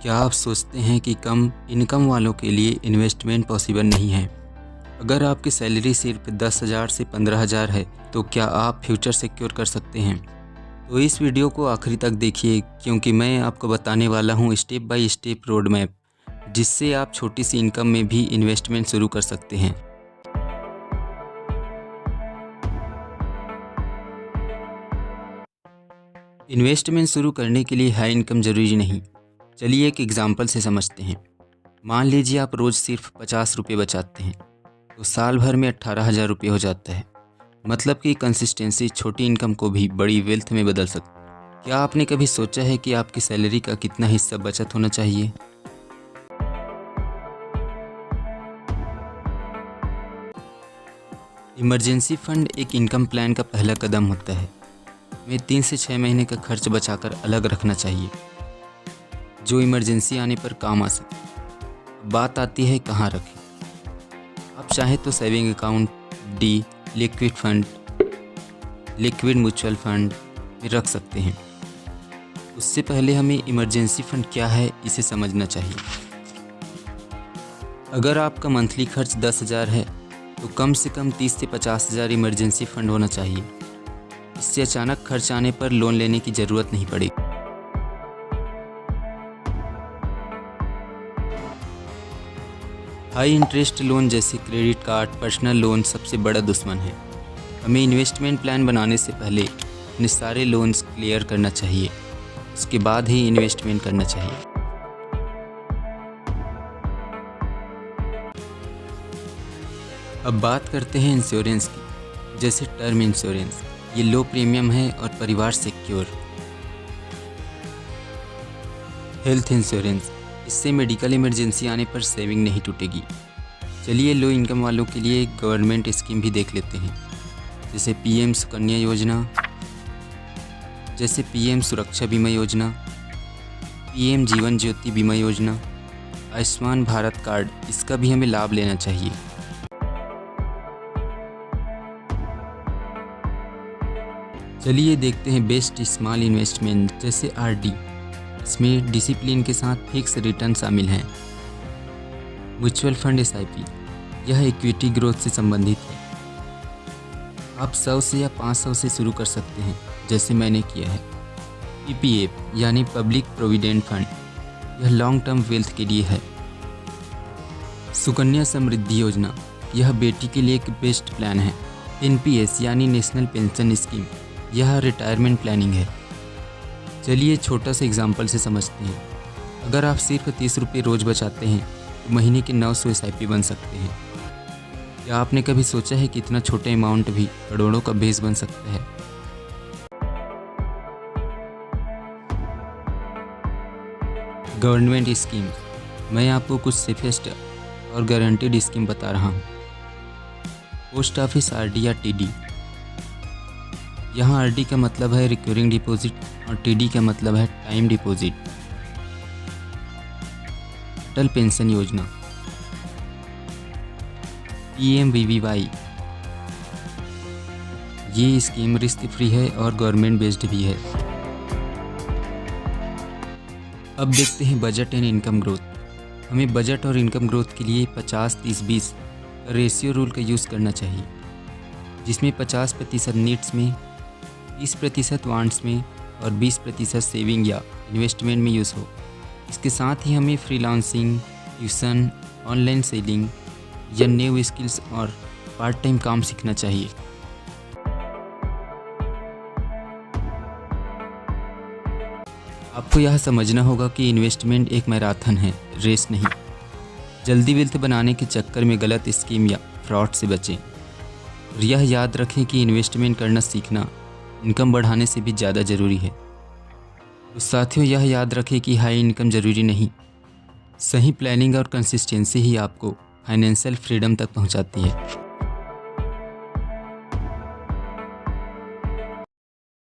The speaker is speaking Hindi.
क्या आप सोचते हैं कि कम इनकम वालों के लिए इन्वेस्टमेंट पॉसिबल नहीं है? अगर आपकी सैलरी सिर्फ 10,000 से 15,000 है तो क्या आप फ्यूचर सिक्योर कर सकते हैं? तो इस वीडियो को आखिरी तक देखिए, क्योंकि मैं आपको बताने वाला हूँ step by step road map, जिससे आप छोटी सी इनकम में भी इन्वेस्टमेंट शुरू कर सकते हैं। इन्वेस्टमेंट शुरू करने के लिए हाई इनकम जरूरी नहीं। चलिए एक एग्जाम्पल से समझते हैं। मान लीजिए आप रोज़ सिर्फ 50 रुपये बचाते हैं तो साल भर में 18,000 रुपये हो जाता है। मतलब कि कंसिस्टेंसी छोटी इनकम को भी बड़ी वेल्थ में बदल सकती है। क्या आपने कभी सोचा है कि आपकी सैलरी का कितना हिस्सा बचत होना चाहिए? इमरजेंसी फंड एक इनकम प्लान का पहला कदम होता है। हमें 3 से 6 महीने का खर्च बचाकर अलग रखना चाहिए, जो इमरजेंसी आने पर काम आ सके। बात आती है कहाँ रखें। आप चाहें तो saving account, D, liquid fund, liquid mutual fund में रख सकते हैं। उससे पहले हमें इमरजेंसी फंड क्या है इसे समझना चाहिए। अगर आपका मंथली खर्च 10,000 है तो कम से कम 30 से 50,000 इमरजेंसी फंड होना चाहिए। इससे अचानक खर्च आने पर लोन लेने की ज़रूरत नहीं पड़ेगी। हाई इंटरेस्ट लोन जैसे क्रेडिट कार्ड, पर्सनल लोन सबसे बड़ा दुश्मन है। हमें इन्वेस्टमेंट प्लान बनाने से पहले अपने सारे लोन्स क्लियर करना चाहिए, उसके बाद ही इन्वेस्टमेंट करना चाहिए। अब बात करते हैं इंश्योरेंस की, जैसे टर्म इंश्योरेंस। ये लो प्रीमियम है और परिवार सिक्योर। हेल्थ इंश्योरेंस, इससे मेडिकल इमरजेंसी आने पर सेविंग नहीं टूटेगी। चलिए लो इनकम वालों के लिए गवर्नमेंट स्कीम भी देख लेते हैं, जैसे पीएम सुकन्या योजना, जैसे पीएम सुरक्षा बीमा योजना, पीएम जीवन ज्योति बीमा योजना, आयुष्मान भारत कार्ड। इसका भी हमें लाभ लेना चाहिए। चलिए देखते हैं बेस्ट स्मॉल इन्वेस्टमेंट, जैसे आरडी। इसमें डिसिप्लिन के साथ फिक्स रिटर्न शामिल हैं। म्यूचुअल फंड एसआईपी, यह इक्विटी ग्रोथ से संबंधित है। आप 100 से या 500 से शुरू कर सकते हैं, जैसे मैंने किया है। पीपीएफ यानी पब्लिक प्रोविडेंट फंड, यह लॉन्ग टर्म वेल्थ के लिए है। सुकन्या समृद्धि योजना, यह बेटी के लिए एक बेस्ट प्लान है। एनपीएस यानी नेशनल पेंशन स्कीम, यह रिटायरमेंट प्लानिंग है। चलिए छोटा सा एग्जाम्पल से समझते हैं। अगर आप सिर्फ 30 रुपये रोज़ बचाते हैं तो महीने के 900 एसआईपी बन सकते हैं। क्या आपने कभी सोचा है कि इतना छोटा अमाउंट भी करोड़ों का बेस बन सकता है? गवर्नमेंट स्कीम, मैं आपको कुछ सेफेस्ट और गारंटीड स्कीम बता रहा हूँ। पोस्ट ऑफिस आरडी या टीडी। यहाँ आरडी का मतलब है रिकरिंग डिपॉजिट और टीडी का मतलब है टाइम डिपॉजिट। अटल पेंशन योजना, पीएमवीवीवाई, ये स्कीम रिस्क फ्री है और गवर्नमेंट बेस्ड भी है। अब देखते हैं बजट एंड इनकम ग्रोथ। हमें बजट और इनकम ग्रोथ के लिए 50-30-20 रेशियो रूल का यूज़ करना चाहिए, जिसमें 50% नीड्स में, 30% वांट्स में और 20% सेविंग या इन्वेस्टमेंट में यूज़ हो। इसके साथ ही हमें फ्रीलांसिंग, ट्यूशन, ऑनलाइन सेलिंग या न्यू स्किल्स और पार्ट टाइम काम सीखना चाहिए। आपको यह समझना होगा कि इन्वेस्टमेंट एक मैराथन है, रेस नहीं। जल्दी वेल्थ बनाने के चक्कर में गलत स्कीम या फ्रॉड से बचें। और यह याद रखें कि इन्वेस्टमेंट करना सीखना इनकम बढ़ाने से भी ज़्यादा ज़रूरी है। तो साथियों, यह याद रखें कि हाई इनकम ज़रूरी नहीं, सही प्लानिंग और कंसिस्टेंसी ही आपको फाइनेंशियल फ्रीडम तक पहुंचाती है।